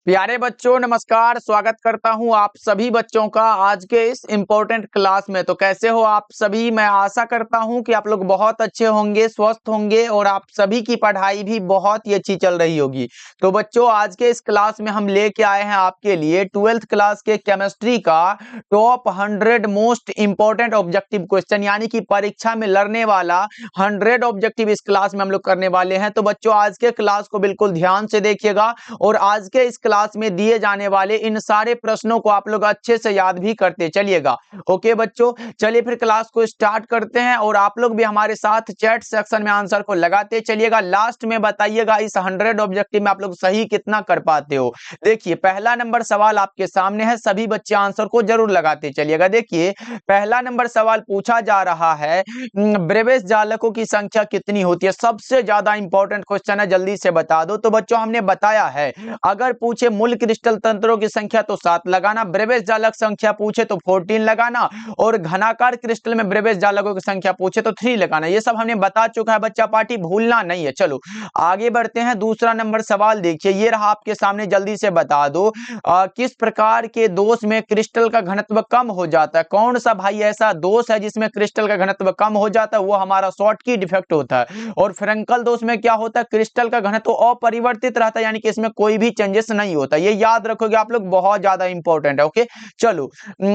प्यारे बच्चों नमस्कार। स्वागत करता हूं आप सभी बच्चों का आज के इस इम्पोर्टेंट क्लास में। तो कैसे हो आप सभी? मैं आशा करता हूं कि आप लोग बहुत अच्छे होंगे, स्वस्थ होंगे और आप सभी की पढ़ाई भी बहुत ही अच्छी चल रही होगी। तो बच्चों आज के इस क्लास में हम लेके आए हैं आपके लिए 12th क्लास के केमिस्ट्री का top 100 most important objective question, यानी कि परीक्षा में लड़ने वाला 100 ऑब्जेक्टिव इस क्लास में हम लोग करने वाले हैं। तो बच्चों आज के क्लास को बिल्कुल ध्यान से देखिएगा और आज के इस क्लास में दिए जाने वाले इन सारे प्रश्नों को आप लोग अच्छे से याद भी करते चलिएगा। ओके बच्चों, चलिए फिर क्लास को स्टार्ट करते हैं और आप लोग भी हमारे साथ चैट सेक्शन में आंसर को लगाते चलिएगा। लास्ट में बताइएगा इस 100 ऑब्जेक्टिव में आप लोग सही कितना कर पाते हो। देखिए पहला नंबर सवाल आपके सामने है, सभी बच्चे आंसर को जरूर लगाते चलिएगा। देखिए पहला नंबर सवाल पूछा जा रहा है, ब्रेविस जालकों की संख्या कितनी होती है? सबसे ज्यादा इंपॉर्टेंट क्वेश्चन है, जल्दी से बता दो। तो बच्चों हमने बताया है अगर पूछे मूल क्रिस्टल तंत्रों की संख्या तो 7 लगाना, ब्रेविस जालक संख्या पूछे तो 14 लगाना और घनाकार क्रिस्टल में ब्रेविस जालकों की संख्या पूछे तो 3 लगाना। ये सब हमने बता चुका है बच्चा पार्टी, भूलना नहीं है। चलो आगे बढ़ते हैं। दूसरा नंबर सवाल देखिए, ये रहा आपके सामने, जल्दी से बता दो किस प्रकार के दोष में क्रिस्टल का घनत्व कम हो जाता है? कौन सा भाई ऐसा दोष है जिसमें क्रिस्टल का घनत्व कम हो जाता है? वो हमारा शॉर्टकी डिफेक्ट होता है। और फ्रेंकल दोष में क्या होता है? क्रिस्टल का घनत्व अपरिवर्तित रहता है, यानी कि इसमें कोई भी चेंजेस नहीं होता। ये याद रखोगे आप लोग, बहुत ज्यादा इंपॉर्टेंट है। ओके चलो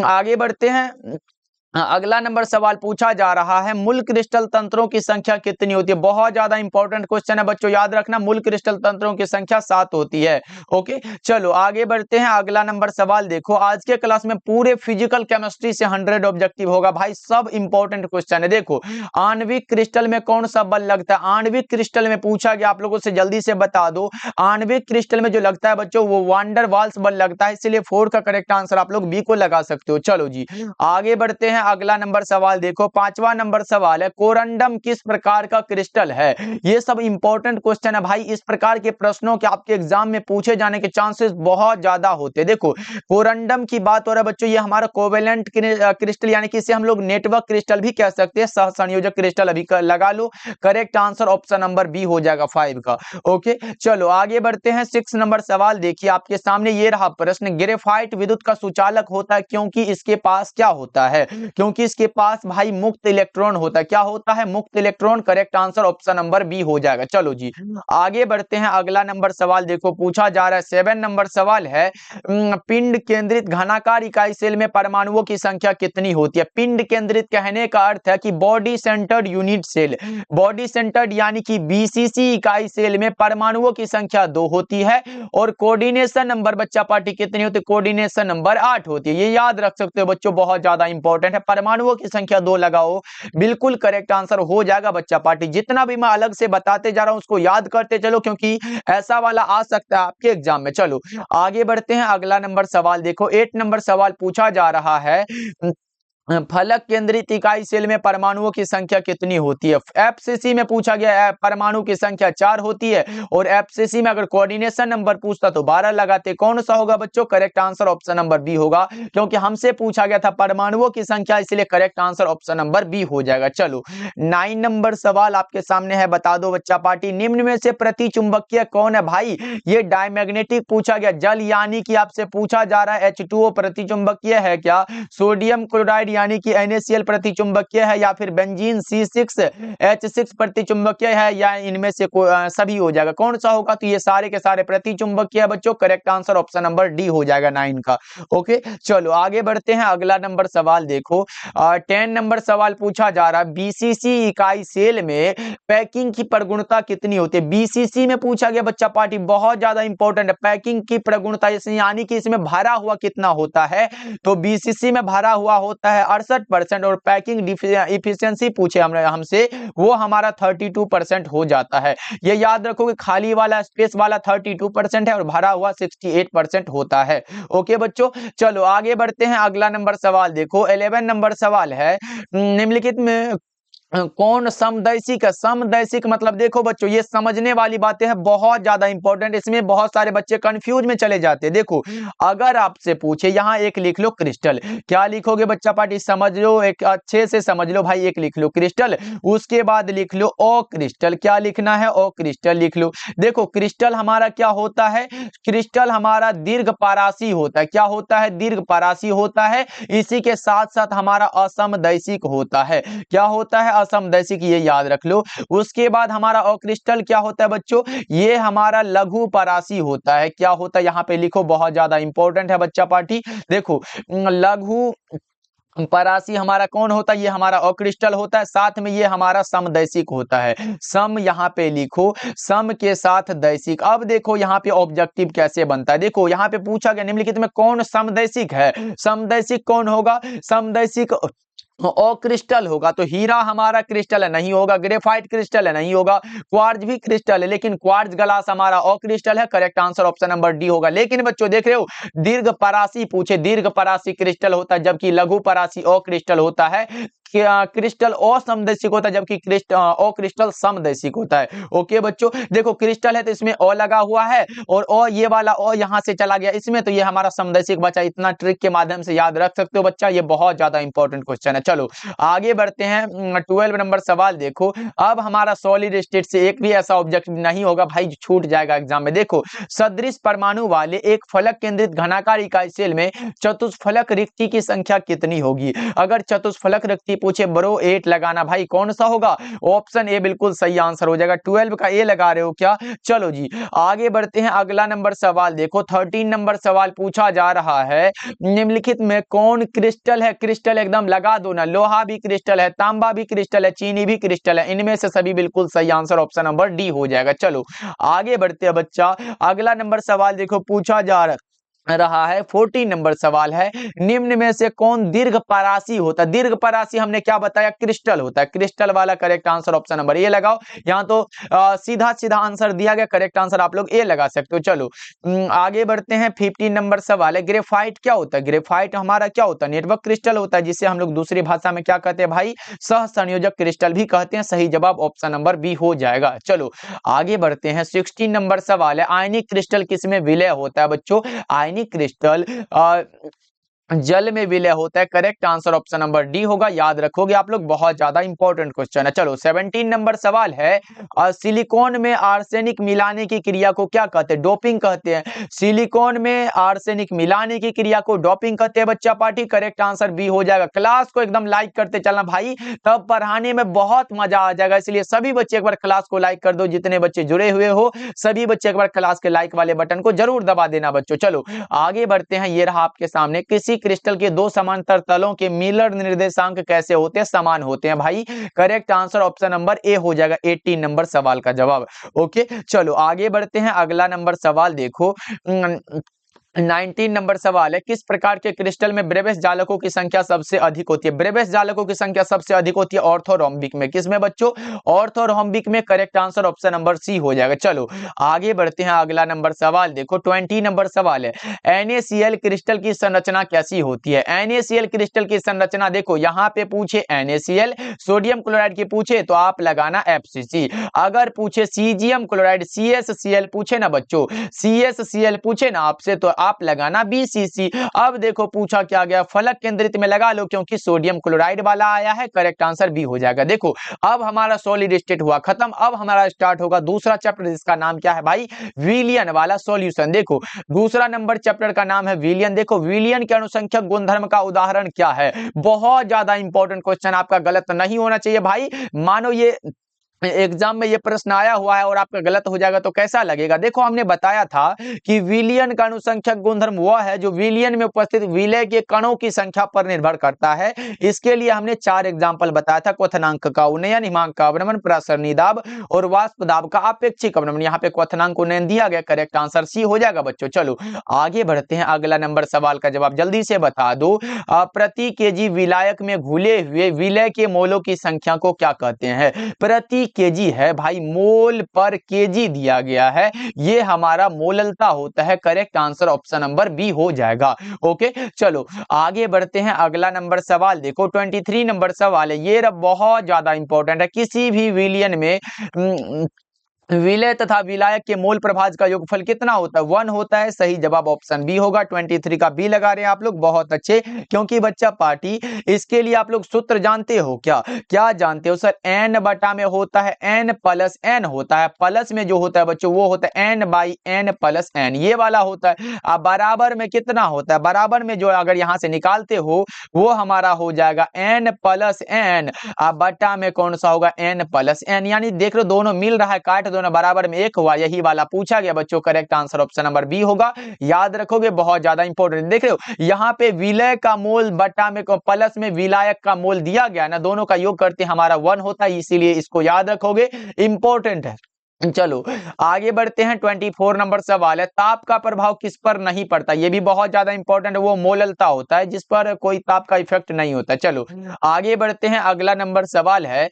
आगे बढ़ते हैं। अगला नंबर सवाल पूछा जा रहा है, मूल क्रिस्टल तंत्रों की संख्या कितनी होती है? बहुत ज्यादा इंपॉर्टेंट क्वेश्चन है बच्चों, याद रखना मूल क्रिस्टल तंत्रों की संख्या 7 होती है। ओके चलो आगे बढ़ते हैं। अगला नंबर सवाल देखो, आज के क्लास में पूरे फिजिकल केमिस्ट्री से 100 ऑब्जेक्टिव होगा भाई, सब इंपॉर्टेंट क्वेश्चन है। देखो आणविक क्रिस्टल में कौन सा बल लगता है? आणविक क्रिस्टल में पूछा गया, आप लोगों से जल्दी से बता दो। आणविक क्रिस्टल में जो लगता है बच्चों वो वांडर वाल्स बल लगता है, इसलिए 4 का करेक्ट आंसर आप लोग बी को लगा सकते हो। चलो जी आगे बढ़ते हैं। अगला नंबर सवाल देखो, पांचवा नंबर सवाल है, कोरंडम किस प्रकार का क्रिस्टल है? ये सब इंपॉर्टेंट क्वेश्चन है भाई, इस प्रकार के प्रश्नों के आपके एग्जाम में पूछे जाने के चांसेस बहुत ज्यादा होते हैं। देखो कोरंडम की बात हो रहा है बच्चों, ये हमारा कोवेलेंट क्रिस्टल, यानी कि इसे हम लोग नेटवर्क क्रिस्टल भी कह सकते हैं, सहसंयोजक क्रिस्टल। अभी लगा लो, correct answer option number B हो जाएगा 5 का। ओके चलो आगे बढ़ते हैं। 6 नंबर सवाल देखिए आपके सामने, ये रहा प्रश्न, ग्रेफाइट विद्युत का सुचालक होता है क्योंकि इसके पास क्या होता है? क्योंकि इसके पास भाई मुक्त इलेक्ट्रॉन होता है। क्या होता है? मुक्त electron. Correct answer option number B हो जाएगा। चलो जी आगे बढ़ते हैं। अगला नंबर सवाल देखो पूछा जा रहा है, 7 नंबर सवाल है, पिंड केंद्रित घनाकार इकाई सेल में परमाणुओं की संख्या कितनी होती है? पिंड केंद्रित कहने का अर्थ है कि body centred unit cell, body centred यानी कि बीसीसी इकाई सेल में परमाणुओं की संख्या 2 होती है और कोऑर्डिनेशन नंबर बच्चा पार्टी कितनी होती है? कोऑर्डिनेशन नंबर 8 होती है। ये याद रख सकते हो बच्चों, बहुत ज्यादा इंपॉर्टेंट है। परमाणुओं की संख्या 2 लगाओ, बिल्कुल करेक्ट आंसर हो जाएगा बच्चा पार्टी। जितना भी मैं अलग से बताते जा रहा हूं उसको याद करते चलो, क्योंकि ऐसा वाला आ सकता है आपके एग्जाम में। चलो आगे बढ़ते हैं। अगला नंबर सवाल देखो, 8 नंबर सवाल पूछा जा रहा है, फलक केंद्रित इकाई सेल में परमाणुओं की संख्या कितनी होती है? एफसीसी में पूछा गया है, परमाणु की संख्या 4 होती है और एफसीसी में अगर कोऑर्डिनेशन नंबर पूछता तो 12 लगाते। कौन सा होगा बच्चों? Correct answer option number B होगा, क्योंकि हमसे पूछा गया था परमाणुओं की संख्या, इसलिए correct answer option number B हो जाएगा। चलो 9 नंबर सवाल आपके सामने है, बता दो बच्चा पार्टी, निम्न में से प्रति चुंबकीय कौन है? भाई ये डायमैग्नेटिक पूछा गया, जल यानी कि आपसे पूछा जा रहा है H2O प्रति चुंबकीय है क्या? सोडियम क्लोराइड यानी कि NaCl प्रतिचुंबकीय है या फिर बेंजीन C6H6 प्रतिचुंबकीय है, या इनमें से सभी हो जाएगा? कौन सा होगा? तो ये सारे के सारे प्रतिचुंबकीय है बच्चों। Correct answer option number D हो जाएगा 9 का। ओके चलो आगे बढ़ते हैं। अगला नंबर सवाल देखो, 10 नंबर सवाल पूछा जा रहा है, बीसीसी इकाई सेल में पैकिंग की प्रगुणता कितनी होती है? बीसीसी में पूछा गया बच्चा पार्टी, बहुत ज्यादा इंपॉर्टेंट है, पैकिंग की प्रगुणता, यानी कि इसमें भरा हुआ कितना होता है? तो बीसीसी में भरा हुआ होता है 68% और पैकिंग इफिशियंसी पूछे हमसे, वो हमारा 32% हो जाता है। ये याद रखोगे, खाली वाला स्पेस वाला 32% है और भरा हुआ 68% होता है। ओके बच्चों चलो आगे बढ़ते हैं। अगला नंबर सवाल देखो, 11 नंबर सवाल है, निम्नलिखित में कौन समदैशिक है? समदैशिक मतलब देखो बच्चों, ये समझने वाली बातें हैं, बहुत ज्यादा इंपॉर्टेंट। इसमें बहुत सारे बच्चे कंफ्यूज में चले जाते हैं। देखो, अगर आपसे पूछे यहाँ एक लिख लो क्रिस्टल, क्या लिखोगे बच्चा पार्टी? समझ लो, एक अच्छे से समझ लो भाई। एक लिख लो क्रिस्टल, उसके बाद लिख लो ओ क्रिस्टल। क्या लिखना है? ओ क्रिस्टल लिख लो। देखो, क्रिस्टल हमारा क्या होता है? क्रिस्टल हमारा दीर्घ पारासी होता है। क्या होता है? दीर्घ पारासी होता है। इसी के साथ साथ हमारा असमदैशिक होता है। क्या होता है? असमदैशिक, ये याद रख लो। उसके बाद हमारा अक्रिस्टल क्या होता है बच्चों? ये हमारा लघु परासी होता है। क्या होता है? यहाँ पे लिखो, बहुत ज्यादा इंपॉर्टेंट है बच्चा पार्टी। देखो, लघु परासी हमारा कौन होता है? ये हमारा अक्रिस्टल होता है। साथ में ये हमारा समदैशिक होता है। सम यहाँ पे लिखो, सम के साथ दैशिक। अब देखो यहाँ पे ऑब्जेक्टिव कैसे बनता है। देखो, यहाँ पे पूछा गया निम्नलिखित में कौन समदैशिक है? समदैशिक कौन होगा? समदैशिक और क्रिस्टल होगा। तो हीरा हमारा क्रिस्टल है, नहीं होगा। ग्रेफाइट क्रिस्टल है, नहीं होगा। क्वार्ट्ज भी क्रिस्टल है, लेकिन क्वार्ट्ज ग्लास हमारा और क्रिस्टल है। Correct answer option number D होगा। लेकिन बच्चों देख रहे हो, दीर्घ परासी पूछे, दीर्घ परासी क्रिस्टल होता है, जबकि लघु परासी और क्रिस्टल होता है। क्रिस्टल असमदैशिक होता है, जबकि क्रिस्टल समदैशिक होता है। ओके बच्चों, देखो क्रिस्टल है तो इसमें ओ लगा हुआ है, और ये वाला ओ यहां से चला गया इसमें, तो ये हमारा समदैशिक बचा। इतना ट्रिक के माध्यम से याद रख सकते हो बच्चा, ये बहुत ज्यादा इंपॉर्टेंट क्वेश्चन है। चलो आगे बढ़ते हैं। 12 नंबर सवाल देखो। अब हमारा सॉलिड स्टेट से एक भी ऐसा ऑब्जेक्ट नहीं होगा भाई, छूट जाएगा एग्जाम में। देखो, सदृश परमाणु वाले एक फलक केंद्रित घनाकार इकाई सेल में चतुष्फलक रिक्ति की संख्या कितनी होगी? अगर चतुष्फलक रिक्ति पूछे ब्रो 8 लगाना भाई। कौन सा होगा? ऑप्शन ए बिल्कुल सही आंसर हो जाएगा। 12 का ए लगा रहे हो क्या? चलो जी आगे बढ़ते हैं। अगला नंबर सवाल देखो, 13 नंबर सवाल पूछा जा रहा है, निम्नलिखित में कौन क्रिस्टल है? क्रिस्टल एकदम लगा दो ना। लोहा भी क्रिस्टल है, तांबा भी क्रिस्टल है, चीनी भी क्रिस्टल है। इनमें से सभी बिल्कुल सही आंसर ऑप्शन नंबर डी हो जाएगा। चलो आगे बढ़ते हैं बच्चा। अगला नंबर सवाल देखो, पूछा जा रहा है 14 नंबर सवाल है, निम्न में से कौन दीर्घ परासी होता है? दीर्घ परासी हमने क्या बताया? क्रिस्टल होता है। क्रिस्टल वाला correct answer option number A लगाओ। यहाँ तो सीधा सीधा आंसर दिया गया, करेक्ट आंसर आप लोग ए लगा सकते हो। चलो आगे बढ़ते हैं। 15 नंबर सवाल है, ग्रेफाइट क्या होता है? ग्रेफाइट हमारा क्या होता है? नेटवर्क क्रिस्टल होता है, जिसे हम लोग दूसरी भाषा में क्या कहते हैं भाई? सह संयोजक क्रिस्टल भी कहते हैं। सही जवाब ऑप्शन नंबर बी हो जाएगा। चलो आगे बढ़ते हैं। 16 नंबर सवाल है, आयनिक क्रिस्टल किसमें विलय होता है बच्चों? आयनिक क्रिस्टल जल में विलय होता है। Correct answer option number D होगा। याद रखोगे आप लोग, बहुत ज्यादा इंपॉर्टेंट क्वेश्चन है। चलो 17 नंबर सवाल है, सिलिकॉन में आर्सेनिक मिलाने की क्रिया को क्या कहते हैं? डोपिंग कहते हैं। सिलिकॉन में आर्सेनिक मिलाने की क्रिया को डोपिंग कहते हैं बच्चा पार्टी। करेक्ट आंसर बी हो जाएगा। क्लास को एकदम लाइक करते चलना भाई, तब पढ़ाने में बहुत मजा आ जाएगा। इसलिए सभी बच्चे एक बार क्लास को लाइक कर दो, जितने बच्चे जुड़े हुए हो सभी बच्चे एक बार क्लास के लाइक वाले बटन को जरूर दबा देना बच्चों। चलो आगे बढ़ते हैं। ये रहा आपके सामने, किसी क्रिस्टल के दो समांतर तलों के मिलर निर्देशांक कैसे होते हैं? समान होते हैं भाई। Correct answer option number A हो जाएगा 18 नंबर सवाल का जवाब। ओके चलो आगे बढ़ते हैं। अगला नंबर सवाल देखो, 19 नंबर सवाल है, किस प्रकार के क्रिस्टल में ब्रेबेस जालकों की संख्या सबसे अधिक होती है? ब्रेबेस जालकों की संख्या सबसे अधिक होती है ऑर्थोरोम्बिक में। किसमें बच्चों? ऑर्थोरोम्बिक में। Correct answer option number C हो जाएगा। चलो आगे बढ़ते हैं। अगला नंबर सवाल देखो, 20 नंबर सवाल है, NaCl क्रिस्टल की संरचना कैसी होती है? NaCl क्रिस्टल की संरचना देखो, यहाँ पे पूछे NaCl सोडियम क्लोराइड की पूछे तो आप लगाना FCC। अगर पूछे सीजियम क्लोराइड CSCl पूछे ना बच्चों, CSCl पूछे ना आपसे, तो आप लगाना BCC। अब देखो पूछा क्या गया, फलक केंद्रित में लगा लो, क्योंकि सोडियम क्लोराइड वाला आया है। करेक्ट आंसर बी हो जाएगा। देखो अब हमारा सॉलिड स्टेट हुआ खत्म। अब हमारा स्टार्ट होगा दूसरा चैप्टर, जिसका नाम क्या है भाई? विलियन वाला सॉल्यूशन। देखो दूसरा नंबर चैप्टर का नाम है विलियन। देखो विलियन के अनुसंख्यक गुणधर्म का उदाहरण क्या है? बहुत ज्यादा इंपॉर्टेंट क्वेश्चन, आपका गलत नहीं होना चाहिए भाई। मानो ये एग्जाम में ये प्रश्न आया हुआ है और आपका गलत हो जाएगा तो कैसा लगेगा? देखो हमने बताया था कि विलियन का अनुसंख्यक गुणधर्म वह है जो विलियन में उपस्थित विलय के कणों की संख्या पर निर्भर करता है। इसके लिए हमने 4 एग्जाम्पल बताया था, क्वथनांक का उन्नयन, हिमांक का अवनमन, प्रसरणी दाब और वाष्प दाब का अपेक्षिक अवनमन। यहाँ पे क्वथनांक उन्नयन दिया गया। करेक्ट आंसर सी हो जाएगा बच्चों। चलो आगे बढ़ते हैं। अगला नंबर सवाल का जवाब जल्दी से बता दो, प्रति केजी विलायक में घुले हुए विलय के मोलों की संख्या को क्या कहते हैं? प्रति केजी है भाई, मोल पर केजी दिया गया है, ये हमारा मोललता होता है। Correct answer option number B हो जाएगा। ओके, चलो आगे बढ़ते हैं। अगला नंबर सवाल देखो, 23 नंबर सवाल है, ये बहुत ज्यादा इंपॉर्टेंट है। किसी भी विलयन में विलय तथा विलायक के मोल प्रभाज का योगफल कितना होता है? 1 होता है। सही जवाब ऑप्शन बी होगा। 23 का बी लगा रहे हैं आप लोग, बहुत अच्छे। क्योंकि बच्चा पार्टी, इसके लिए आप लोग सूत्र जानते हो क्या? क्या जानते हो सर? n बटा में होता है n प्लस n होता है, प्लस में जो होता है बच्चों वो होता है n by n plus n, ये वाला होता है। अब बराबर में कितना होता है? बराबर में जो अगर यहां से निकालते हो वो हमारा हो जाएगा n प्लस n, अब बटा में कौन सा होगा? n plus n। यानी देख लो दोनों मिल रहा है, काट दोनों बराबर में एक हुआ, यही वाला पूछा गया बच्चों। Correct answer option number B होगा। याद रखोगे, बहुत ज्यादा इंपॉर्टेंट। देख रहे हो यहाँ पे विलय का मोल बटा में प्लस में विलायक का मोल दिया गया ना, दोनों का योग करते हमारा 1 होता है, इसीलिए इसको याद रखोगे, इंपॉर्टेंट है। चलो आगे बढ़ते हैं। 24 नंबर सवाल है, ताप का प्रभाव किस पर नहीं पड़ता? ये भी बहुत ज्यादा इंपॉर्टेंट है। वो मोललता होता है जिस पर कोई ताप का इफेक्ट नहीं होता। चलो आगे बढ़ते हैं। अगला नंबर सवाल है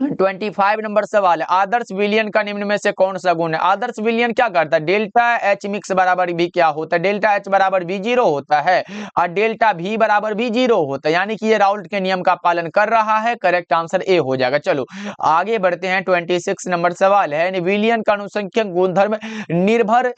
25 नंबर सवाल है, आदर्श विलयन का निम्न में से कौन सा गुण है? आदर्श विलयन क्या करता है? डेल्टा एच मिक्स बराबर भी क्या होता है? डेल्टा एच बराबर भी 0 होता है और डेल्टा भी बराबर भी 0 होता है, यानी कि ये राउल्ट के नियम का पालन कर रहा है। करेक्ट आंसर ए हो जाएगा। चलो आगे बढ़ते हैं। 26 नंबर सवाल है, विलयन का अनुसंख्यक गुणधर्म निर्भर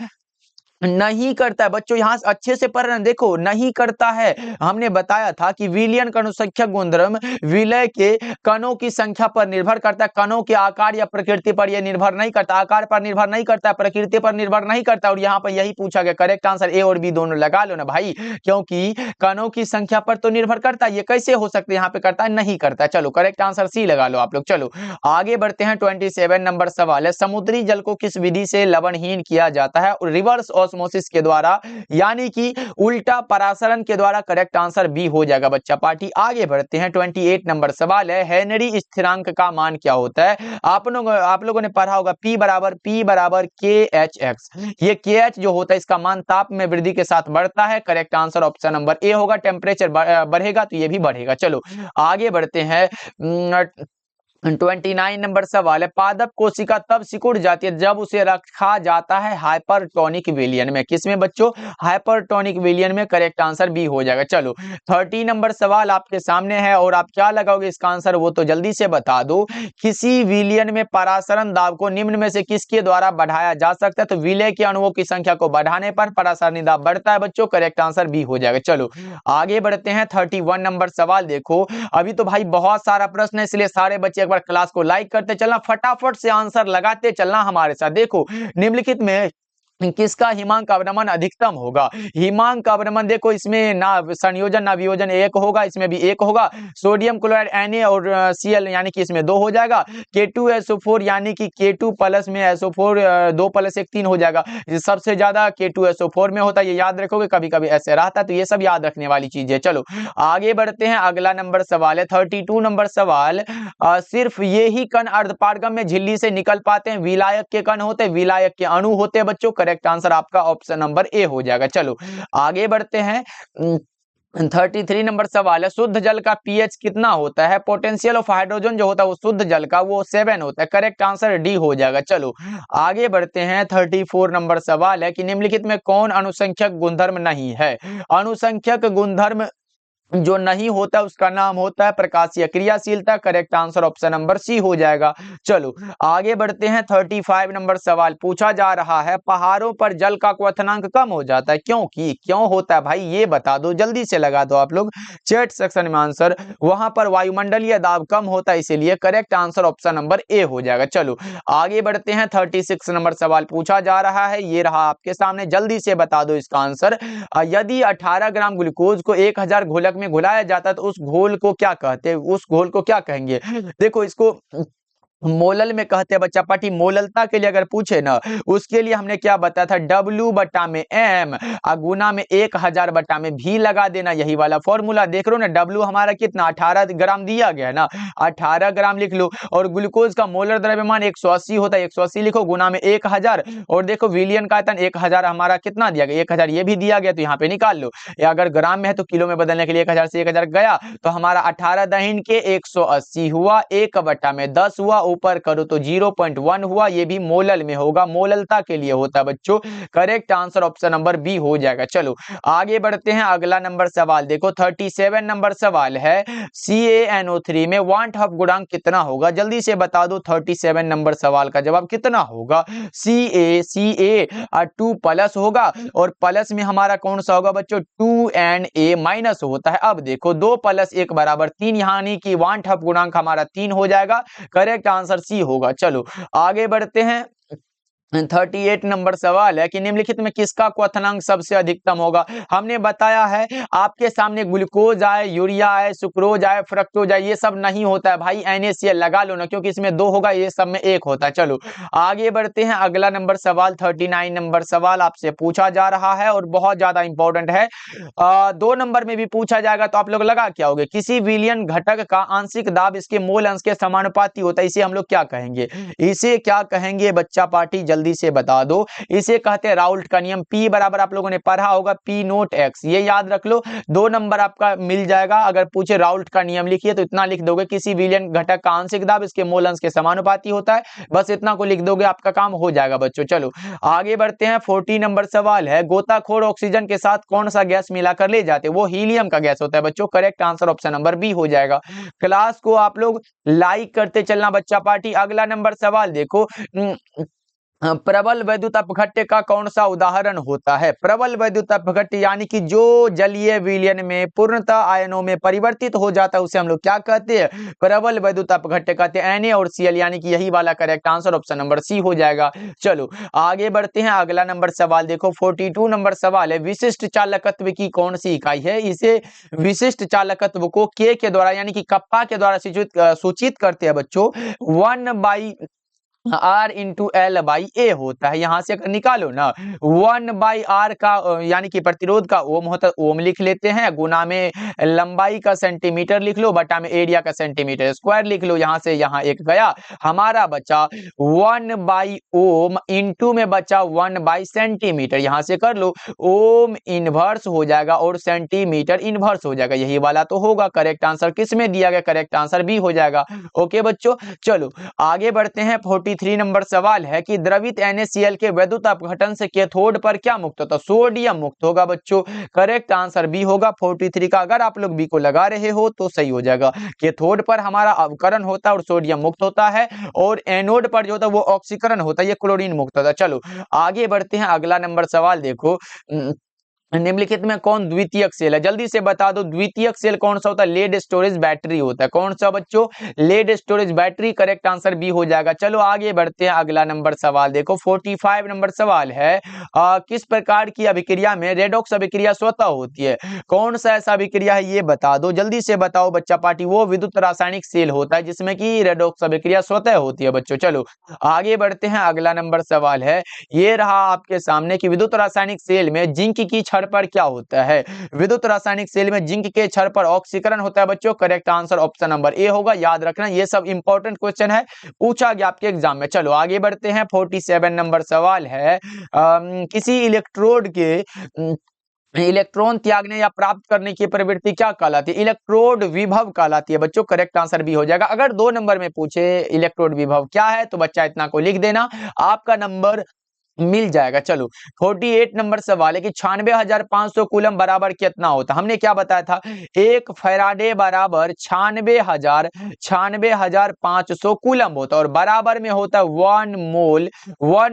नहीं करता है। बच्चों यहां अच्छे से पढ़ रहे हैं, देखो नहीं करता है। हमने बताया था कि विलयन का अनुसंख्यक गुणधर्म विलय के कणों की संख्या पर निर्भर करता है, कणों के आकार या प्रकृति पर यह निर्भर नहीं करता। आकार पर निर्भर नहीं करता, प्रकृति पर निर्भर नहीं करता। और यहाँ पर यही पूछा गया। करेक्ट आंसर ए और बी दोनों लगा लो ना भाई, क्योंकि कणों की संख्या पर तो निर्भर करता है, ये कैसे हो सकता है? यहाँ पे करता है, नहीं करता है। चलो करेक्ट आंसर सी लगा लो आप लोग। चलो आगे बढ़ते हैं। 27 नंबर सवाल है, समुद्री जल को किस विधि से लवणहीन किया जाता है? रिवर्स ऑस्मोसिस के द्वारा, यानी कि उल्टा परासरण के द्वारा। करेक्ट आंसर बी हो जाएगा बच्चा पार्टी। आगे बढ़ते हैं। 28 नंबर सवाल है, हेनरी स्थिरांक का मान क्या होता है? आप लोगों ने पढ़ा होगा P बराबर KHX। ये KH जो होता है इसका मान ताप में वृद्धि के साथ बढ़ता है। Correct answer option number A होगा। टेम्परेचर बढ़ेगा तो ये भी बढ़ेगा। चलो आगे बढ़ते हैं। 29 नंबर सवाल है, पादप कोशिका तब सिकुड़ जाती है जब उसे रखा जाता है हाइपरटोनिक विलयन में। किसमें बच्चों? हाइपरटोनिक विलयन में। करेक्ट आंसर बी हो जाएगा। चलो 30 नंबर सवाल आपके सामने है और आप क्या लगाओगे इसका आंसर वो तो जल्दी से बता दो। किसी विलयन में परासरण दाब को निम्न में से किसके द्वारा बढ़ाया जा सकता है? तो विलय के अणुओं की संख्या को बढ़ाने पर परासरणी दाब बढ़ता है बच्चों। करेक्ट आंसर बी हो जाएगा। चलो आगे बढ़ते हैं। 31 नंबर सवाल देखो, अभी तो भाई बहुत सारा प्रश्न है, इसलिए सारे बच्चे एक बार क्लास को लाइक करते चलना, फटाफट से आंसर लगाते चलना हमारे साथ। देखो निम्नलिखित में किसका हिमांक अवनमन अधिकतम होगा? हिमांक अवनमन देखो, इसमें ना संयोजन ना वियोजन एक होगा, इसमें भी एक होगा। सोडियम क्लोराइड Na और Cl यानी कि इसमें 2 हो जाएगा। K2SO4 यानी कि K2 प्लस में SO4 2 प्लस 1 3 हो जाएगा। सबसे ज्यादा K2SO4 में होता है, ये याद रखोगे, कभी कभी ऐसे रहता है, तो ये सब याद रखने वाली चीज है। चलो आगे बढ़ते हैं। अगला नंबर सवाल है 32 नंबर सवाल, सिर्फ ये ही कण अर्धपारगम में झिल्ली से निकल पाते हैं? विलायक के कण होते हैं, विलायक के अणु होते हैं बच्चों। करेक्ट आंसर आपका ऑप्शन नंबर ए हो जाएगा। चलो आगे बढ़ते हैं। 33 नंबर सवाल है, शुद्ध जल का पीएच कितना होता है? पोटेंशियल ऑफ हाइड्रोजन जो होता है वो शुद्ध जल का वो 7 होता है। करेक्ट आंसर डी हो जाएगा। चलो आगे बढ़ते हैं। 34 नंबर सवाल है कि निम्नलिखित में कौन अनुसंख्यक गुणधर्म नहीं है? अनुसंख्यक गुणधर्म जो नहीं होता उसका नाम होता है प्रकाशीय क्रियाशीलता। Correct answer option number C हो जाएगा। चलो आगे बढ़ते हैं। 35 नंबर सवाल पूछा जा रहा है, पहाड़ों पर जल का क्वथनांक कम हो जाता है, क्योंकि क्यों होता है भाई ये बता दो, जल्दी से लगा दो आप लोग चैट सेक्शन में आंसर। वहां पर वायुमंडलीय दाब कम होता है इसीलिए। Correct answer option number A हो जाएगा। चलो आगे बढ़ते हैं। 36 नंबर सवाल पूछा जा रहा है, ये रहा आपके सामने, जल्दी से बता दो इसका आंसर। यदि 18 ग्राम ग्लूकोज को 1000 घोलक में घुलाया जाता है तो उस घोल को क्या कहते हैं? उस घोल को क्या कहेंगे? देखो इसको मोलल में कहते हैं बच्चा पार्टी, मोललता के लिए अगर पूछे ना, उसके लिए हमने क्या बताया था, W बटा में M गुना में 1000 बटा में V लगा देना, यही वाला फॉर्मूला देख रहे हो ना। W हमारा कितना 18 ग्राम दिया गया है ना, 18 ग्राम लिख लो। और ग्लूकोज का मोलर द्रव्यमान 180 होता है, 180 लिखो गुना में 1000। और देखो विलियन का आयतन 1000 हमारा कितना दिया गया, 1000 ये भी दिया गया, तो यहाँ पे निकाल लो। या अगर ग्राम में है तो किलो में बदलने के लिए 1000 से 1000 गया, तो हमारा 18 दहीन के 180 हुआ, 1 बटा में 10 हुआ, ऊपर करो तो 0.1 हुआ। ये भी मोलल में होगा, मोललता के लिए होता है बच्चों। Correct answer option number B हो जाएगा। चलो आगे बढ़ते हैं, अगला नंबर सवाल देखो, 37 नंबर सवाल है, CaNO3 में वांट ऑफ गुणांक कितना होगा, जल्दी से बता दो। 37 नंबर सवाल का जवाब कितना होगा, Ca 2 प्लस होगा, और प्लस में हमारा कौन सा होगा बच्चों, 2Na माइनस होता है। अब देखो 2 + 1 = 3, यानी कि वांट ऑफ गुणांक हमारा 3 हो जाएगा। करेक्ट आंसर सी होगा। चलो आगे बढ़ते हैं, 38 नंबर सवाल है कि निम्नलिखित में किसका क्वथनांक सबसे अधिकतम होगा। हमने बताया है आपके सामने ग्लूकोज आए, यूरिया आए, सुक्रोज आए, फ्रक्टोज आए, ये सब नहीं होता है भाई, NaCl लगा लो ना, क्योंकि इसमें 2 होगा, ये सब में 1 होता है। चलो आगे बढ़ते हैं, अगला नंबर सवाल 39 नंबर सवाल आपसे पूछा जा रहा है और बहुत ज्यादा इंपॉर्टेंट है। 2 नंबर में भी पूछा जाएगा, तो आप लोग लगा क्या होगे, किसी विलयन घटक का आंशिक दाब इसके मोल अंश के समानुपाती होता है, इसे हम लोग क्या कहेंगे, इसे क्या कहेंगे बच्चा पार्टी, जल्दी से बता दो। इसे कहते हैं राउल्ट का नियम। P बराबर आप लोगों ने पढ़ा होगा P0x, ये याद रख लो। 2 नंबर आपका मिल जाएगा। अगर पूछे राउल्ट का नियम लिखिए तो इतना लिख दोगे, किसी विलयन घटक का आंशिक दाब इसके मोल अंश के समानुपाती होता है, बस इतना को लिख दोगे, आपका काम हो जाएगा बच्चों। चलो आगे बढ़ते हैं, 40 नंबर सवाल है, गोताखोर ऑक्सीजन के साथ कौन सा गैस मिलाकर ले जाते हैं, वो हीलियम का गैस होता है बच्चों। Correct answer option number B हो जाएगा। क्लास को आप लोग लाइक करते चलना बच्चा पार्टी। अगला नंबर सवाल देखो, प्रबल वैद्युत अपघट्य का कौन सा उदाहरण होता है। प्रबल वैद्युत अपघट्य यानी कि जो जलीय विलयन में पूर्णतः आयनों में परिवर्तित हो जाता है, उसे हम लोग क्या कहते हैं, प्रबल वैद्युत अपघट्य कहते हैं। Na और Cl, यानी कि यही वाला correct answer option number C हो जाएगा। चलो आगे बढ़ते हैं, अगला नंबर सवाल देखो, 42 नंबर सवाल है, विशिष्ट चालकत्व की कौन सी इकाई है। इसे विशिष्ट चालकत्व को के द्वारा यानी कि कप्पा के द्वारा सूचित करते हैं बच्चों। 1/R/L/A होता है। यहां से अगर निकालो ना, 1/R का यानी कि प्रतिरोध का ओम होता है, ओम लिख लेते हैं, गुना में लंबाई का सेंटीमीटर लिख लो, बटा में एरिया का सेंटीमीटर स्क्वायर लिख लो। यहां से यहां एक गया, हमारा बचा 1/ओम इंटू में बचा 1/सेंटीमीटर। यहां से कर लो, ओम इनवर्स हो जाएगा और सेंटीमीटर इनवर्स हो जाएगा, यही वाला तो होगा। करेक्ट आंसर किस में दिया गया, करेक्ट आंसर बी हो जाएगा। ओके बच्चों, चलो आगे बढ़ते हैं, 43 नंबर सवाल है कि द्रवित NaCl के वैद्युत अपघटन से कैथोड पर क्या मुक्त होता है, सोडियम मुक्त होगा बच्चों। करेक्ट आंसर बी होगा 43 का। अगर आप लोग बी को लगा रहे हो तो सही हो जाएगा। कैथोड पर हमारा अवकरण होता है और सोडियम मुक्त होता है, और एनोड पर जो होता है वो ऑक्सीकरण होता है, ये क्लोरीन मुक्त होता है। चलो आगे बढ़ते हैं, अगला नंबर सवाल देखो, निम्नलिखित में कौन द्वितीयक सेल है, जल्दी से बता दो। द्वितीयक सेल कौन सा होता है, लेड स्टोरेज बैटरी होता है। कौन सा बच्चों, lead storage battery. Correct answer B हो जाएगा। चलो आगे बढ़ते हैं, अगला नंबर सवाल देखो, 45 नंबर सवाल है, किस प्रकार की अभिक्रिया में रेडॉक्स अभिक्रिया स्वतः होती है। कौन सा ऐसा अभिक्रिया है, ये बता दो, जल्दी से बताओ बच्चा पार्टी। वो विद्युत रासायनिक सेल होता है जिसमें की रेडॉक्स अभिक्रिया स्वतः होती है बच्चों। चलो आगे बढ़ते हैं, अगला नंबर सवाल है, ये रहा आपके सामने कि विद्युत रासायनिक सेल में जिंक की छड़ पर क्या होता है। विद्युत रासायनिक सेल में जिंक के छड़ पर ऑक्सीकरण होता है बच्चों। Correct answer option number A होगा, याद रखना, ये सब इंपॉर्टेंट क्वेश्चन है, पूछा गया आपके एग्जाम में। चलो आगे बढ़ते हैं, 47 नंबर सवाल है, किसी इलेक्ट्रोड के इलेक्ट्रॉन त्यागने या प्राप्त करने की प्रवृत्ति क्या कहलाती है, इलेक्ट्रोड विभव कहलाती है बच्चों। करेक्ट आंसर भी हो जाएगा। अगर 2 नंबर में पूछे इलेक्ट्रोड विभव क्या है, तो बच्चा इतना को लिख देना, आपका नंबर मिल जाएगा। चलो 48 नंबर सवाल है कि 96,500 कूलम बराबर कितना होता है। हमने क्या बताया था, 1 फैराडे बराबर 96,500 कूलम होता है, और बराबर में होता है 1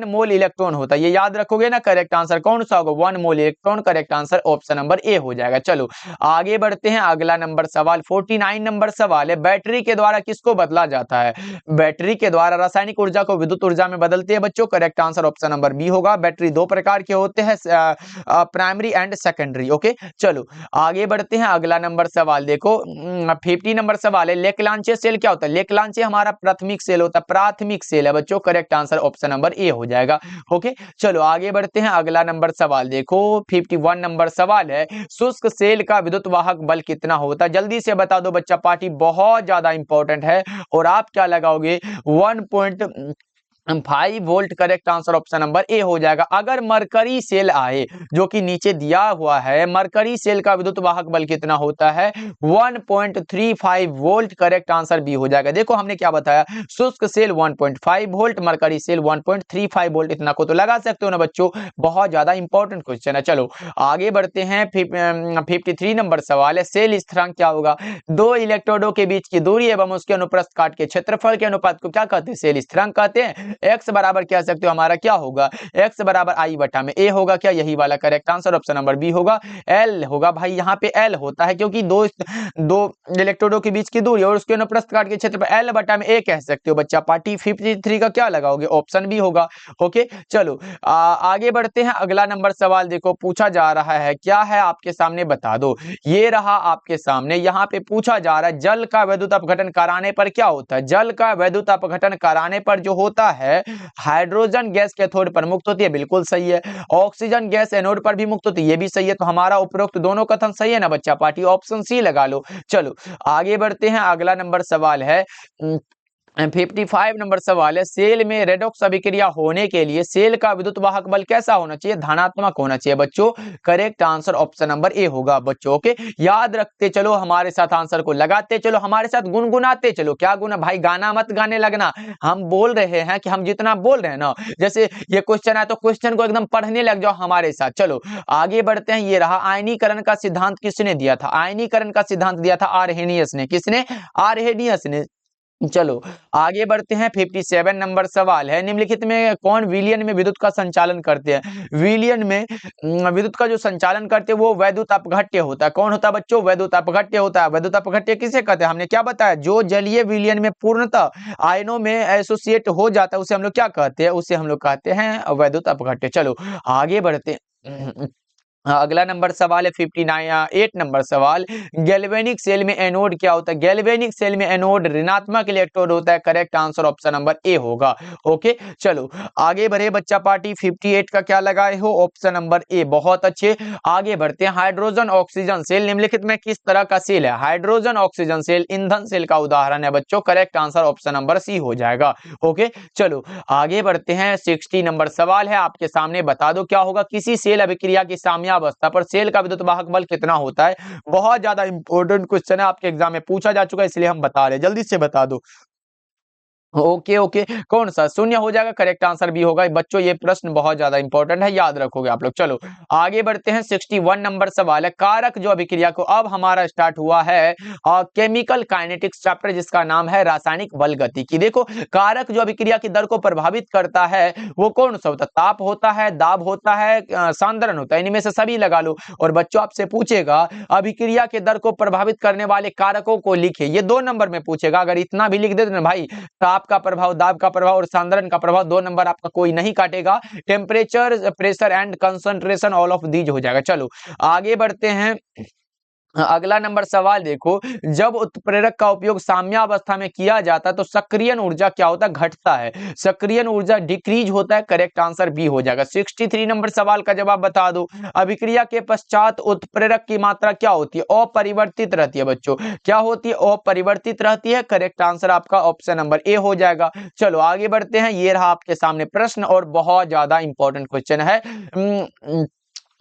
मोल इलेक्ट्रॉन होता है। ये याद रखोगे ना। करेक्ट आंसर कौन सा होगा, 1 मोल electron. Correct answer option number A हो जाएगा। चलो आगे बढ़ते हैं, अगला नंबर सवाल 49 नंबर सवाल है, बैटरी के द्वारा किसको बदला जाता है। बैटरी के द्वारा रासायनिक ऊर्जा को विद्युत ऊर्जा में बदलते हैं बच्चों। Correct answer option number number B होगा। बैटरी दो प्रकार के होते हैं, प्राइमरी एंड सेकेंडरी। ओके, चलो आगे बढ़ते हैं। अगला नंबर सवाल देखो, 50 नंबर सवाल है, लेक्लांचे सेल क्या होता है? लेक्लांचे हमारा प्राथमिक सेल होता है, प्राथमिक सेल है बच्चों। Correct answer option number A हो जाएगा। ओके, चलो आगे बढ़ते हैं। अगला नंबर सवाल देखो, 51 नंबर सवाल है, शुष्क सेल का विद्युत वाहक बल कितना होता है? जल्दी से बता दो बच्चा पार्टी, बहुत ज्यादा इंपॉर्टेंट है। और आप क्या लगाओगे? 1.5 volt. Correct answer option number A हो जाएगा। अगर मरकरी सेल आए, जो कि नीचे दिया हुआ है, मरकरी सेल का विद्युत वाहक बल कितना होता है? 1.35 वोल्ट। करेक्ट आंसर बी हो जाएगा। देखो हमने क्या बताया, शुष्क cell 1.5 volt, mercury cell 1.35 volt. इतना को तो लगा सकते हो ना बच्चों, बहुत ज्यादा इंपॉर्टेंट क्वेश्चन है। चलो आगे बढ़ते हैं। 53 नंबर सवाल है, सेल स्थिरांक क्या होगा? दो इलेक्ट्रोडों के बीच की दूरी एवं उसके अनुप्रस्थ काट के क्षेत्रफल के अनुपात को क्या कहते हैं? सेल स्थिरांक कहते हैं। x बराबर कह सकते हो हमारा क्या होगा? x बराबर आई बटा में a होगा क्या? यही वाला correct answer option number B होगा। l होगा भाई, यहाँ पे l होता है क्योंकि दो इलेक्ट्रोडों के बीच की दूरी और उसके अनुप्रस्थ काट के क्षेत्र पर l बटा में a कह सकते हो बच्चा पार्टी। 53 का क्या लगाओगे? ऑप्शन बी होगा। ओके, चलो आगे बढ़ते हैं। अगला नंबर सवाल देखो, पूछा जा रहा है, क्या है आपके सामने बता दो। ये रहा आपके सामने, यहाँ पे पूछा जा रहा है, जल का वैद्युत अपघटन कराने पर क्या होता है? जल का वैद्युत अपघटन कराने पर जो होता है, हाइड्रोजन गैस कैथोड पर मुक्त होती है, बिल्कुल सही है। ऑक्सीजन गैस एनोड पर भी मुक्त होती है, ये भी सही है। तो हमारा उपरोक्त दोनों कथन सही है ना बच्चा पार्टी, ऑप्शन सी लगा लो। चलो आगे बढ़ते हैं। अगला नंबर सवाल है, 55 नंबर सवाल है, सेल में रेडॉक्स अभिक्रिया होने के लिए सेल का विद्युत वाहक बल कैसा होना चाहिए? धनात्मक होना चाहिए बच्चों। Correct answer option number A होगा बच्चों। ओके, याद रखते चलो, हमारे साथ आंसर को लगाते चलो, हमारे साथ गुनगुनाते चलो। क्या गुना भाई, गाना मत गाने लगना। हम बोल रहे हैं कि हम जितना बोल रहे हैं ना, जैसे ये क्वेश्चन है तो क्वेश्चन को एकदम पढ़ने लग जाओ हमारे साथ। चलो आगे बढ़ते हैं। ये रहा, आयनीकरण का सिद्धांत किसने दिया था? आयनीकरण का सिद्धांत दिया था आर्हेनियस ने। किसने? आर्हेनियस ने। चलो आगे बढ़ते हैं। 57 नंबर सवाल है, निम्नलिखित में कौन विलयन में विद्युत का संचालन करते हैं? विलयन में विद्युत का जो संचालन करते हैं वो वैद्युत अपघट्य होता है। कौन होता है बच्चों? वैद्युत अपघट्य होता है। वैद्युत अपघट्य किसे कहते हैं? हमने क्या बताया, जो जलीय विलयन में पूर्णतः आयनों में एसोसिएट हो जाता है उसे हम लोग क्या कहते हैं? उसे हम लोग कहते हैं वैद्युत अपघट्य। चलो आगे बढ़ते हैं। अगला नंबर सवाल है 8 नंबर सवाल, गैल्वेनिक सेल में एनोड क्या होता है? गैल्वेनिक सेल में एनोड ऋणात्मक इलेक्ट्रोड होता है। Correct answer option number A होगा। ओके, चलो आगे बढ़े बच्चा पार्टी। 58 का क्या लगाए हो? ऑप्शन नंबर ए, बहुत अच्छे। आगे बढ़ते हैं। हाइड्रोजन ऑक्सीजन सेल निम्नलिखित में किस तरह का सेल है? हाइड्रोजन ऑक्सीजन सेल ईंधन सेल का उदाहरण है बच्चों। Correct answer option number C हो जाएगा। ओके, चलो आगे बढ़ते हैं। 60 नंबर सवाल है आपके सामने, बता दो क्या होगा, किसी सेल अभिक्रिया की साम्यावस्था पर सेल का विद्युत वाहक बल कितना होता है? बहुत ज्यादा इंपॉर्टेंट क्वेश्चन है, आपके एग्जाम में पूछा जा चुका है, इसलिए हम बता रहे हैं, जल्दी से बता दो। ओके ओके, कौन सा? शून्य हो जाएगा। करेक्ट आंसर भी होगा बच्चों। ये प्रश्न बहुत ज्यादा इंपॉर्टेंट है, याद रखोगे आप लोग। चलो आगे बढ़ते हैं। 61 नंबर सवाल है, कारक जो अभिक्रिया को, अब हमारा स्टार्ट हुआ है केमिकल काइनेटिक्स चैप्टर, जिसका नाम है रासायनिक बल गति की। देखो कारक जो अभिक्रिया की दर को प्रभावित करता है वो कौन सा होता है? ताप होता है, दाब होता है, सांद्रण होता है, इनमें से सभी लगा लो। और बच्चों आपसे पूछेगा अभिक्रिया के दर को प्रभावित करने वाले कारकों को लिखे, ये 2 नंबर में पूछेगा। अगर इतना भी लिख दे ना भाई, ताप का प्रभाव, दाब का प्रभाव और सांद्रण का प्रभाव, 2 नंबर आपका कोई नहीं काटेगा। Temperature, pressure and concentration, all of these हो जाएगा। चलो आगे बढ़ते हैं। अगला नंबर सवाल देखो, जब उत्प्रेरक का उपयोग साम्यावस्था में किया जाता है तो सक्रियण ऊर्जा क्या होता है? घटता है। सक्रियण ऊर्जा डिक्रीज होता है। करेक्ट आंसर बी हो जाएगा। 63 नंबर सवाल का जवाब बता दो, अभिक्रिया के पश्चात उत्प्रेरक की मात्रा क्या होती है? अपरिवर्तित रहती है बच्चों। क्या होती है? अपरिवर्तित रहती है। करेक्ट आंसर आपका ऑप्शन नंबर ए हो जाएगा। चलो आगे बढ़ते हैं। ये रहा आपके सामने प्रश्न और बहुत ज्यादा इंपॉर्टेंट क्वेश्चन है।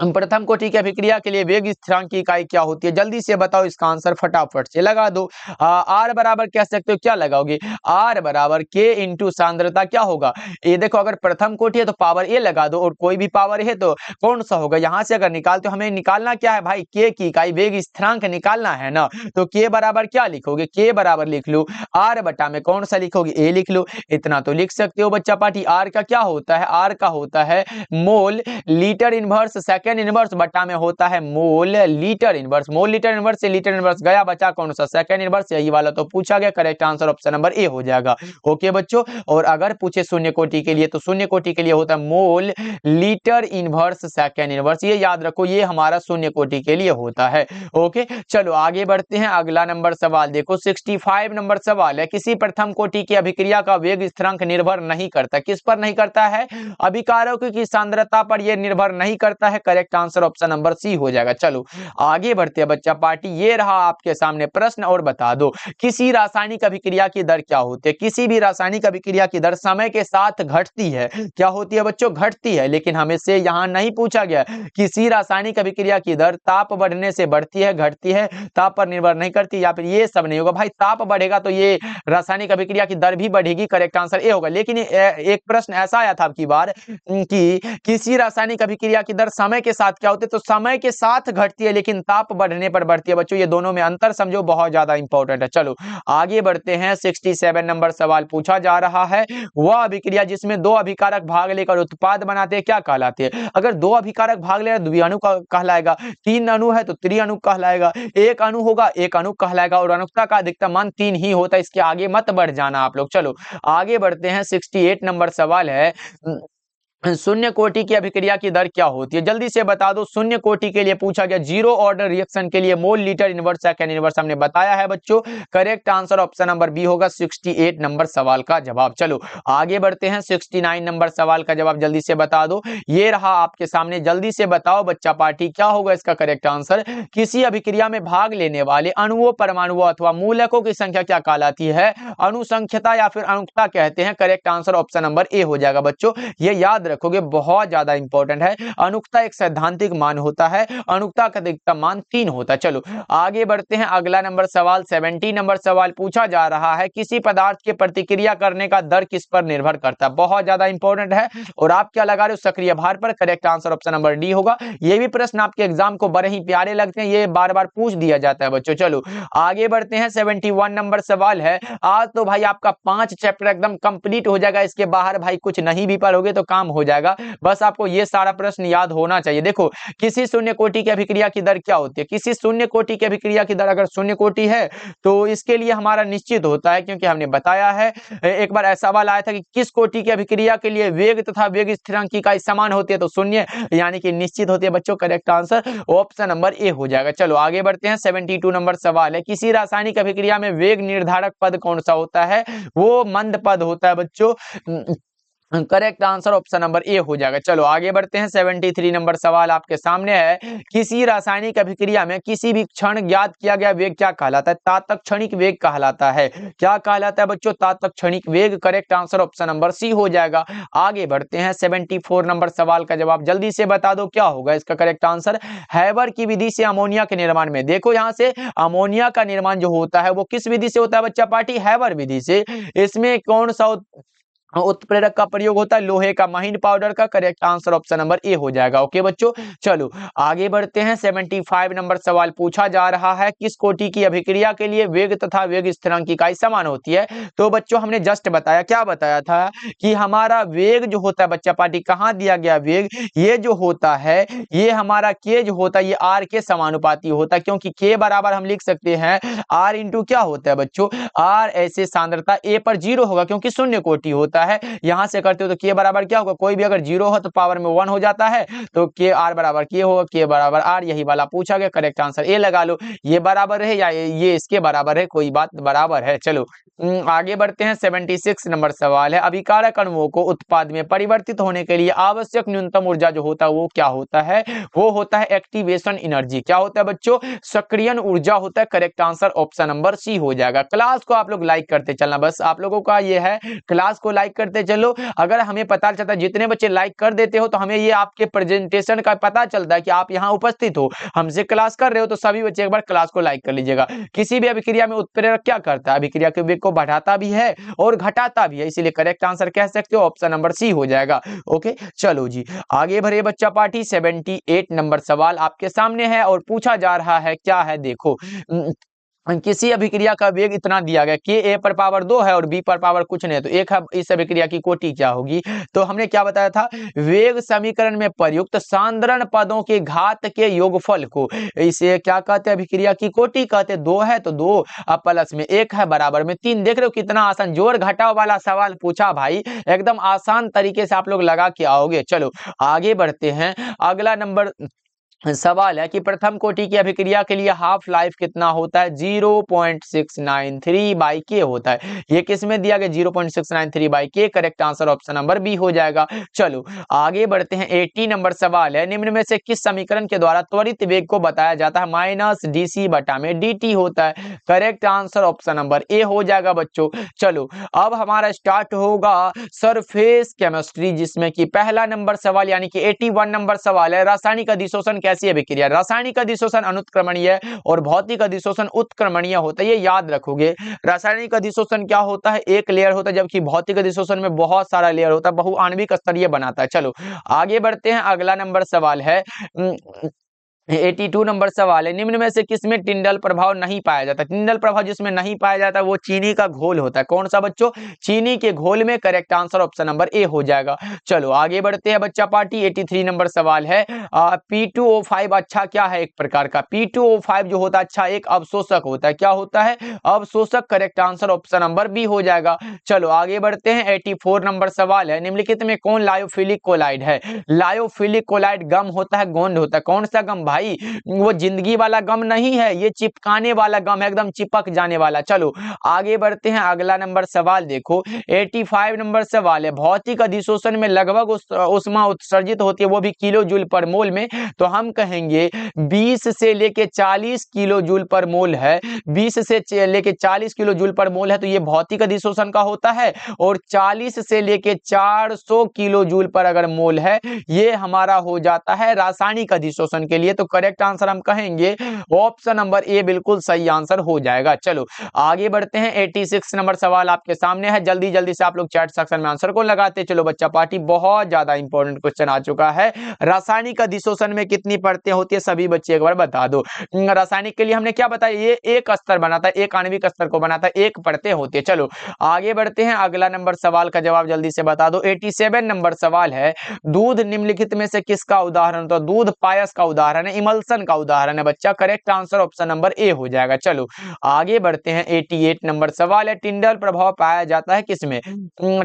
प्रथम कोटि की अभिक्रिया के लिए वेग स्थिरांक की इकाई क्या होती है? जल्दी से बताओ, इसका आंसर फटाफट से लगा दो। आर बराबर कह सकते हो, क्या लगाओगे? आर बराबर के इंटू सांद्रता क्या होगा? ये देखो, अगर प्रथम कोटि है तो पावर ए लगा दो, और कोई भी पावर है तो कौन सा होगा? यहां से अगर निकालते हो, हमें निकालना क्या है भाई? के की इकाई, वेग स्थिरांक निकालना है ना। तो के बराबर क्या लिखोगे? के बराबर लिख लो आर बटा में कौन सा लिखोगे? ए लिख लो। इतना तो लिख सकते हो बच्चा पार्टी। आर का क्या होता है? आर का होता है मोल litre inverse second second inverse बटा में होता है मोल लीटर इनवर्स। मोल लीटर इनवर्स से लीटर इनवर्स गया, बचा कौन सा? Second inverse. यही वाला तो पूछा गया, correct answer option number A हो जाएगा। ओके बच्चों, और अगर पूछे शून्य कोटि के लिए तो शून्य कोटि के लिए होता है मोल लीटर इनवर्स सेकेंड इनवर्स। ये याद रखो, ये हमारा शून्य कोटि के लिए होता है। ओके चलो आगे बढ़ते हैं। अगला नंबर सवाल देखो, 65 नंबर सवाल है, किसी प्रथम कोटि की अभिक्रिया का वेग स्थिरांक निर्भर नहीं करता। किस पर नहीं करता है? अभिकारकों की सांद्रता पर यह निर्भर नहीं करता है। Correct answer option number C हो जाएगा। चलो आगे बढ़ते हैं बच्चा पार्टी। ये रहा आपके सामने प्रश्न, और बता दो किसी रासायनिक अभिक्रिया की दर क्या होती है? किसी भी रासायनिक अभिक्रिया की दर समय के साथ घटती है। क्या होती है बच्चों? घटती है। लेकिन हमें से यहां नहीं पूछा गया किसी रासायनिक अभिक्रिया की दर ताप बढ़ने से बढ़ती है, घटती है, ताप पर निर्भर नहीं करती, या फिर ये सब नहीं होगा। भाई ताप बढ़ेगा तो ये रासायनिक अभिक्रिया की दर भी बढ़ेगी। करेक्ट आंसर ए होगा। लेकिन एक प्रश्न ऐसा आया था आपकी बार कि किसी रासायनिक अभिक्रिया की दर समय के साथ क्या होती है, तो समय के साथ घटती है लेकिन ताप बढ़ने पर बढ़ती है। बच्चों ये दोनों में अंतर समझो, बहुत ज्यादा इंपॉर्टेंट है। चलो आगे बढ़ते हैं। 67 नंबर सवाल पूछा जा रहा है, वह अभिक्रिया जिसमें दो अभिकारक भाग लेकर उत्पाद बनाते हैं क्या कहलाते हैं? अगर दो अभिकारक भाग ले द्विअणु कहलाएगा, तीन अणु है तो त्रिअणु कहलाएगा, एक अणु होगा एक अणु कहलाएगा, और अनुक्ता का अधिकतम मान 3 ही होता है। इसके आगे मत बढ़ जाना आप लोग। चलो आगे बढ़ते हैं। 68 नंबर सवाल है, शून्य कोटि की अभिक्रिया की दर क्या होती है? जल्दी से बता दो। शून्य कोटि के लिए पूछा गया, जीरो ऑर्डर रिएक्शन के लिए mole litre inverse second inverse हमने बताया है बच्चों। Correct answer option number B होगा 68 नंबर सवाल का जवाब। चलो आगे बढ़ते हैं। 69 नंबर सवाल का जवाब जल्दी से बता दो। ये रहा आपके सामने, जल्दी से बताओ बच्चा पार्टी, क्या होगा इसका करेक्ट आंसर? किसी अभिक्रिया में भाग लेने वाले अणुओं, परमाणुओं अथवा मूलकों की संख्या क्या कहलाती है? अनुसंख्यता या फिर अनुक्ता कहते हैं। Correct answer option number A हो जाएगा बच्चों। ये याद रखोगे, बहुत ज्यादा इंपॉर्टेंट है। अनुक्ता एक सैद्धांतिक मान होता है, अनुक्ता का अधिकतम मान 3 होता है। चलो आगे बढ़ते हैं। अगला नंबर सवाल 70 नंबर सवाल पूछा जा रहा है, किसी पदार्थ के प्रतिक्रिया करने का दर किस पर निर्भर करता है? बहुत ज्यादा इंपॉर्टेंट है। और आप क्या लगा रहे हो? सक्रिय भार पर। Correct answer option number D होगा। ये भी प्रश्न आपके एग्जाम को बड़े ही प्यारे लगते हैं, ये बार बार पूछ दिया जाता है बच्चों। चलो आगे बढ़ते हैं। 71 नंबर सवाल है, आज तो भाई आपका 5 चैप्टर एकदम कंप्लीट हो जाएगा, इसके बाहर भाई कुछ नहीं भी पढ़ोगे तो काम हो जाएगा। बस आपको ये सारा प्रश्न याद होना चाहिए। देखो किसी शून्य कोटि की अभिक्रिया की दर क्या होती है? किसी शून्य कोटि की अभिक्रिया की दर अगर शून्य कोटि है तो इसके लिए हमारा निश्चित होता है, क्योंकि हमने बताया है। एक बार ऐसा सवाल आया था कि किस कोटि की अभिक्रिया के लिए वेग तथा वेग स्थिरांक की इकाई समान होती है, तो शून्य यानी कि निश्चित होती है बच्चों। Correct answer option number A हो जाएगा। चलो आगे बढ़ते हैं। 72 नंबर सवाल है, किसी रासायनिक अभिक्रिया में वेग निर्धारक पद कौन सा होता है? वो मंद पद होता है बच्चों। Correct answer option number A हो जाएगा। चलो आगे बढ़ते हैं। 73 नंबर सवाल आपके सामने है, किसी रासायनिक अभिक्रिया में किसी भी क्षण ज्ञात किया गया वेग क्या कहलाता है? तात्क्षणिक वेग कहलाता है। क्या कहलाता है बच्चों? तात्क्षणिक वेग। Correct answer option number C हो जाएगा। आगे बढ़ते हैं। 74 नंबर सवाल का जवाब जल्दी से बता दो, क्या होगा इसका करेक्ट आंसर? हैबर की विधि से अमोनिया के निर्माण में, देखो यहां से अमोनिया का निर्माण जो होता है वो किस विधि से होता है बच्चा पार्टी? हैबर विधि से। इसमें कौन सा उत्प्रेरक का प्रयोग होता है? लोहे का, महीन पाउडर का। Correct answer option number A हो जाएगा। ओके बच्चों चलो आगे बढ़ते हैं। 75 नंबर सवाल पूछा जा रहा है, किस कोटि की अभिक्रिया के लिए वेग तथा वेग स्थिरांक की इकाई समान होती है? तो बच्चों हमने जस्ट बताया, क्या बताया था कि हमारा वेग जो होता है बच्चा पार्टी, कहां दिया गया वेग, ये जो होता है ये हमारा के जो होता है ये आर के समानुपाती होता है, क्योंकि के बराबर हम लिख सकते हैं आर इंटू क्या होता है बच्चों? आर ऐसे सांद्रता ए पर 0 होगा क्योंकि शून्य कोटि होता है। यहां से करते हो तो के बराबर क्या होगा? कोई भी अगर 0 हो तो पावर में 1 हो जाता है, तो के आर बराबर के होगा, के बराबर आर। यही वाला पूछा गया। करेक्ट आंसर ए लगा लो। ये बराबर है या ये इसके बराबर है, कोई बात बराबर है। चलो आगे बढ़ते हैं। 76 नंबर सवाल है, अभिकारक अणुओं को उत्पाद में परिवर्तित होने के लिए आवश्यक न्यूनतम ऊर्जा जो होता है वो क्या होता है? वो होता है एक्टिवेशन एनर्जी। क्या होता है बच्चों? सक्रियण ऊर्जा होता है। Correct answer option number C हो जाएगा। क्लास को आप लोग लाइक करते चलना, बस आप लोगों का ये है, क्लास को लाइक करते चलो। अगर हमें पता चलता है जितने बच्चे लाइक कर देते हो तो हमें ये आपके प्रेजेंटेशन का पता चलता है कि आप यहाँ उपस्थित हो, हमसे क्लास कर रहे हो। तो सभी बच्चे एक बार क्लास को लाइक कर लीजिएगा। किसी भी अभिक्रिया में उत्प्रेरक क्या करता है? अभिक्रिया के वेग को बढ़ाता भी है और घटाता भी है, इसीलिए करेक्ट आंसर कह सकते हो ऑप्शन नंबर सी हो जाएगा। ओके चलो जी आगे बढ़े बच्चा पार्टी। 78 नंबर सवाल आपके सामने है और पूछा जा रहा है, क्या है देखो, किसी अभिक्रिया का वेग इतना दिया गया कि a पर पावर 2 है और b पर पावर कुछ नहीं है, तो एक है इस अभिक्रिया की कोटि क्या होगी। तो हमने क्या बताया था, वेग समीकरण में प्रयुक्त सांद्रण पदों के घात के योगफल को इसे क्या कहते हैं, अभिक्रिया की कोटि कहते हैं। 2 है तो 2 प्लस में 1 है बराबर में 3। देख रहे हो कितना आसान जोड़ घटाव वाला सवाल पूछा भाई, एकदम आसान तरीके से आप लोग लगा के आओगे। चलो आगे बढ़ते हैं। अगला नंबर सवाल है कि प्रथम कोटि की अभिक्रिया के लिए हाफ लाइफ कितना होता है, 0.693 बाई के होता है। ये किस में दिया गया, 0.693 by K. Correct answer option number B हो जाएगा। चलो आगे बढ़ते हैं। 80 नंबर सवाल है, निम्न में से किस समीकरण के द्वारा त्वरित वेग को बताया जाता है, माइनस डीसी बटा में dt होता है। Correct answer option number A हो जाएगा बच्चों। चलो अब हमारा स्टार्ट होगा सरफेस केमिस्ट्री, जिसमें कि पहला नंबर सवाल यानी कि 81 नंबर सवाल है, रासायनिक अधिशोषण कैसी अभिक्रिया। रासायनिक अधिशोषण अनुत्क्रमणीय और भौतिक अधिशोषण उत्क्रमणीय होता है, ये याद रखोगे। रासायनिक अधिशोषण क्या होता है, एक लेयर होता है, जबकि भौतिक अधिशोषण में बहुत सारा लेयर होता है, बहुआण्विक स्तरीय बनाता है। चलो आगे बढ़ते हैं। अगला नंबर सवाल है 82 नंबर सवाल है, निम्न में से किसमें टिंडल प्रभाव नहीं पाया जाता। टिंडल प्रभाव जिसमें नहीं पाया जाता वो चीनी का घोल होता है। कौन सा बच्चों, चीनी के घोल में। Correct answer option number A हो जाएगा। चलो आगे बढ़ते हैं बच्चा पार्टी। 83 नंबर सवाल है, P2O5 अच्छा क्या है, एक प्रकार का P2O5 जो होता है अच्छा एक अवशोषक होता है। क्या होता है, अवशोषक। Correct answer option number B हो जाएगा। चलो आगे बढ़ते हैं। 84 नंबर सवाल है, निम्नलिखित में कौन लायोफिलिक कोलाइड है। लायोफिलिक कोलाइड गम होता है, गोंड होता है। कौन सा गम भाई, वो जिंदगी वाला गम नहीं है, ये चिपकाने वाला गम है, एकदम चिपक जाने वाला। चलो आगे बढ़ते हैं। अगला नंबर सवाल देखो, 85 नंबर सवाल है, भौतिक अधिशोषण में लगभग उष्मा उत्सर्जित होती है, वो भी किलो जूल पर मोल में। तो हम कहेंगे 20 से लेके 40 किलो जूल पर मोल है, 20 से लेके 40 किलो जूल पर मोल है, तो ये भौतिक अधिशोषण का होता है। और 40 से लेके 400 किलो जूल पर अगर मोल है, ये हमारा हो जाता है रासायनिक अधिशोषण के लिए। तो करेक्ट आंसर हम कहेंगे ऑप्शन नंबर ए बिल्कुल सही आंसर हो जाएगा। चलो आगे बढ़ते हैं। 86 नंबर सवाल आपके सामने है, जल्दी जल्दी से आप लोग चैट सेक्शन में आंसर को लगाते चलो बच्चा पार्टी। बहुत ज्यादा इंपॉर्टेंट क्वेश्चन आ चुका है। रासायनिक अधिशोषण में कितनी परतें होती है, सभी बच्चे एक बार बता दो। रासायनिक के लिए हमने क्या बताया, ये एक स्तर बनाता है, एक आणविक स्तर को बनाता है, एक परतें होती है। चलो आगे बढ़ते हैं। अगला नंबर सवाल का जवाब जल्दी से बता दो। 87 नंबर सवाल है, दूध निम्नलिखित में से किसका उदाहरण, तो दूध पायस का उदाहरण है, इमल्सन का उदाहरण है बच्चा। Correct answer option number A हो जाएगा। चलो आगे बढ़ते हैं। 88 नंबर सवाल है, टिंडल प्रभाव पाया जाता है किसमें,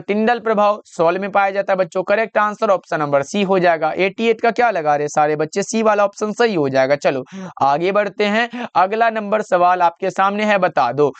टिंडल प्रभाव सॉल्ट में पाया जाता है बच्चों। Correct answer option number C हो जाएगा। 88 का क्या लगा रहे सारे बच्चे, सी वाला ऑप्शन सही हो जाएगा। चलो आगे बढ़ते हैं। अगला नंबर सवाल आपके सामने है, बता दो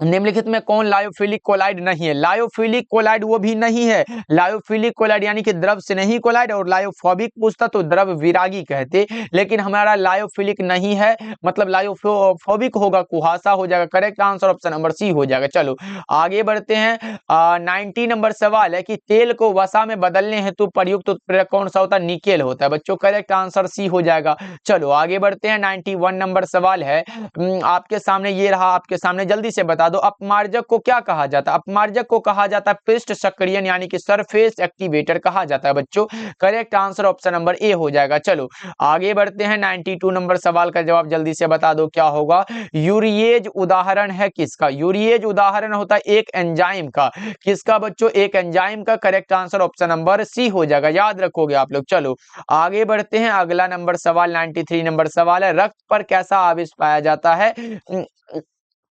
निम्नलिखित में कौन लायोफिलिक कोलाइड नहीं है। लायोफिलिक कोलाइड वो भी नहीं है, लायोफिलिक कोलाइड यानी कि द्रव स्नेही कोलाइड, और लायोफोबिक पूछता तो द्रव विरागी कहते, लेकिन हमारा लायोफिलिक नहीं है, मतलब लायोफोबिक होगा, कुहासा हो जाएगा। Correct answer option number C हो जाएगा। चलो आगे बढ़ते हैं। 90 नंबर सवाल है कि तेल को वसा में बदलने हेतु प्रयुक्त उत्प्रेरक कौन सा होता है, निकेल होता है बच्चों। करेक्ट आंसर सी हो जाएगा। चलो आगे बढ़ते हैं। 91 नंबर सवाल है, आपके सामने ये रहा, आपके सामने जल्दी से बता दो, अपमार्जक को क्या कहा जाता है। अपमार्जक को कहा जाता है पृष्ठ सक्रियन यानी कि सरफेस एक्टिवेटर कहा जाता है बच्चों। Correct answer option number A हो जाएगा। चलो आगे बढ़ते हैं। 92 नंबर सवाल का जवाब जल्दी से बता दो, क्या होगा। यूरिएज उदाहरण है किसका, यूरिएज उदाहरण होता है एक एंजाइम का। किसका बच्चों, एक एंजाइम का। Correct answer option number C हो जाएगा, याद रखोगे आप लोग। चलो आगे बढ़ते हैं। अगला नंबर सवाल 93 नंबर सवाल है, रक्त पर कैसा आवेश पाया जाता है।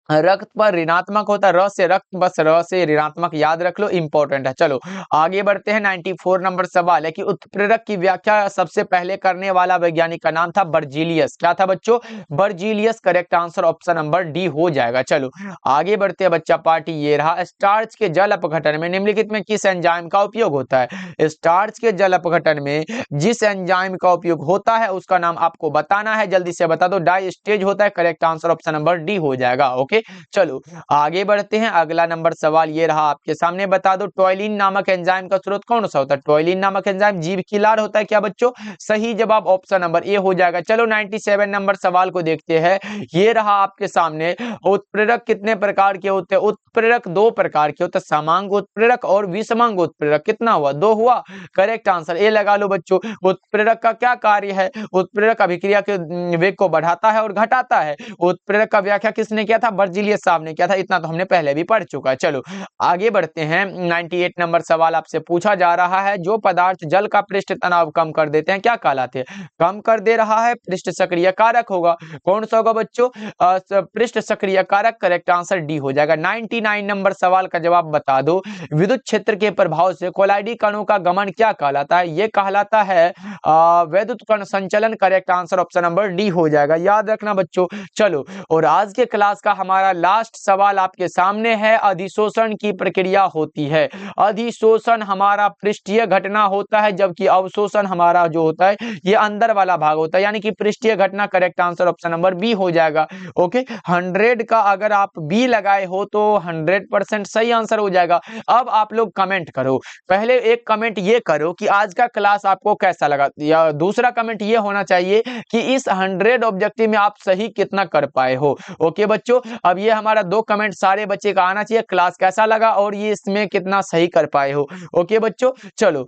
रक्त पर ऋणात्मक होता है, र से रक्त, बस र से ऋणात्मक, याद रख लो, इंपॉर्टेंट है। चलो आगे बढ़ते हैं। 94 नंबर सवाल है कि उत्प्रेरक की व्याख्या सबसे पहले करने वाला वैज्ञानिक का नाम था बर्जीलियस। क्या था बच्चों, Berzelius. Correct answer option number D हो जाएगा। चलो आगे बढ़ते हैं बच्चा पार्टी। ये रहा, स्टार्च के जल अपघटन में निम्नलिखित में किस एंजाइम का उपयोग होता है। स्टार्च के जल अपघटन में जिस एंजाइम का उपयोग होता है उसका नाम आपको बताना है, जल्दी से बता दो। डाइस्टेज होता है। Correct answer option number D हो जाएगा। ओके, ओके, चलो आगे बढ़ते हैं। अगला नंबर सवाल ये रहा आपके सामने, बता दो टॉयलिन नामक एंजाइम का स्रोत कौन सा होता है? टॉयलिन नामक एंजाइम जीभ की लार होता है क्या बच्चों? सही जवाब ऑप्शन नंबर ए हो जाएगा। चलो 97 नंबर सवाल को देखते हैं। ये रहा आपके सामने, उत्प्रेरक कितने प्रकार के होते हैं? उत्प्रेरक दो प्रकार के होते हैं, समांग उत्प्रेरक और विषमांग उत्प्रेरक। कितना हुआ? दो हुआ। करेक्ट आंसर ए लगा लो बच्चों। उत्प्रेरक का क्या कार्य है? उत्प्रेरक अभिक्रिया के वेग को बढ़ाता है और घटाता है। उत्प्रेरक का व्याख्या किसने किया था? बर्जीलियस साहब ने किया था। इतना तो हमने पहले भी पढ़ चुका है। चलो आगे बढ़ते हैं। 98 नंबर सवाल आपसे पूछा जा रहा है, जो पदार्थ जल का पृष्ठ तनाव कम कर देते हैं क्या कहलाते हैं? कम कर दे रहा है, पृष्ठ सक्रिय कारक होगा। कौन सा होगा बच्चों? पृष्ठ सक्रिय कारक। करेक्ट आंसर डी हो जाएगा। 99 नंबर सवाल का जवाब बता दो, विद्युत क्षेत्र के प्रभाव से कोलाइडी कणों का गमन क्या कहलाता है? यह कहलाता है वैद्युत कण संचलन। Correct answer option number D हो जाएगा, याद रखना बच्चों। चलो और आज के क्लास का हमारा लास्ट सवाल आपके सामने है, अधिशोषण की प्रक्रिया होती है। अधिशोषण हमारा पृष्ठीय घटना होता है, जबकि अवशोषण हमारा जो होता है ये अंदर वाला भाग होता है, यानी कि पृष्ठीय घटना। Correct answer option number B हो जाएगा। ओके, 100 का अगर आप बी लगाए हो तो 100% सही आंसर हो जाएगा। अब आप लोग कमेंट करो, पहले एक कमेंट ये करो कि आज का क्लास आपको कैसा लगा, या दूसरा कमेंट ये होना चाहिए कि इस 100 ऑब्जेक्टिव में आप सही कितना कर पाए हो। ओके बच्चों, अब ये हमारा 2 कमेंट सारे बच्चे का आना चाहिए, क्लास कैसा लगा और ये इसमें कितना सही कर पाए हो। ओके बच्चों, चलो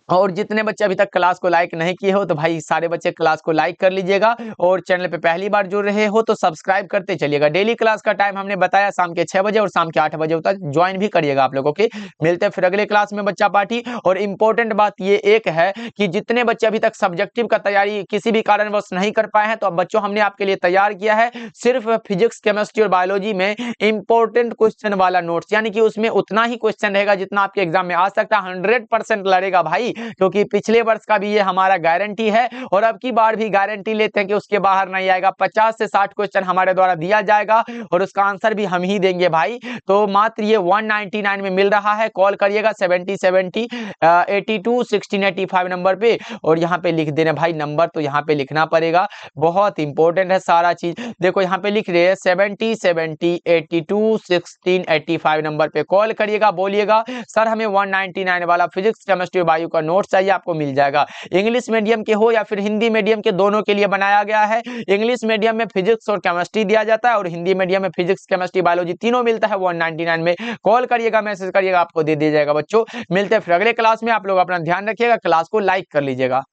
और जितने बच्चे अभी तक क्लास को लाइक नहीं किए हो तो भाई सारे बच्चे क्लास को लाइक कर लीजिएगा, और चैनल पे पहली बार जुड़ रहे हो तो सब्सक्राइब करते चलिएगा। डेली क्लास का टाइम हमने बताया शाम के 6 बजे और शाम के 8 बजे होता है, ज्वाइन भी करिएगा आप लोगों के। मिलते हैं फिर अगले क्लास में बच्चा पार्टी। और इंपॉर्टेंट बात ये एक है कि जितने बच्चे अभी तक सब्जेक्टिव का तैयारी किसी भी कारणवश नहीं कर पाए हैं, तो अब बच्चों हमने आपके लिए तैयार किया है सिर्फ फिजिक्स, केमिस्ट्री और बायोलॉजी में इंपॉर्टेंट क्वेश्चन वाला नोट्स, यानी कि उसमें उतना ही क्वेश्चन रहेगा जितना आपके एग्जाम में आ सकता है। 100% लड़ेगा भाई, क्योंकि पिछले वर्ष का भी ये हमारा गारंटी है और अब की बार भी गारंटी लेते हैं कि उसके बाहर नहीं आएगा। 50 से 60 क्वेश्चन हमारे द्वारा दिया जाएगा और उसका आंसर भी हम ही देंगे भाई। तो मात्र ये 199 में मिल रहा है। कॉल करिएगा 7070 82 1685 नंबर पे, और यहाँ पे लिख देना भाई नंबर, तो यहाँ पे लिखना पड़ेगा, बहुत इंपॉर्टेंट है सारा चीज। देखो यहाँ पे लिख रहे हैं 7070 82 1685 नंबर पे कॉल करिएगा, बोलिएगा सर हमें 199 वाला फिजिक्स, केमिस्ट्री, बायो का नोट्स चाहिए, आपको मिल जाएगा। इंग्लिश मीडियम के हो या फिर हिंदी मीडियम के, दोनों के लिए बनाया गया है। इंग्लिश मीडियम में फिजिक्स और केमिस्ट्री दिया जाता है और हिंदी मीडियम में फिजिक्स, केमिस्ट्री, बायोलॉजी तीनों मिलता है 199 में। कॉल करिएगा, मैसेज करिएगा, आपको दे दिया जाएगा बच्चों। मिलते हैं फिर अगले क्लास में। आप लोग अपना ध्यान रखिएगा, क्लास को लाइक कर लीजिएगा।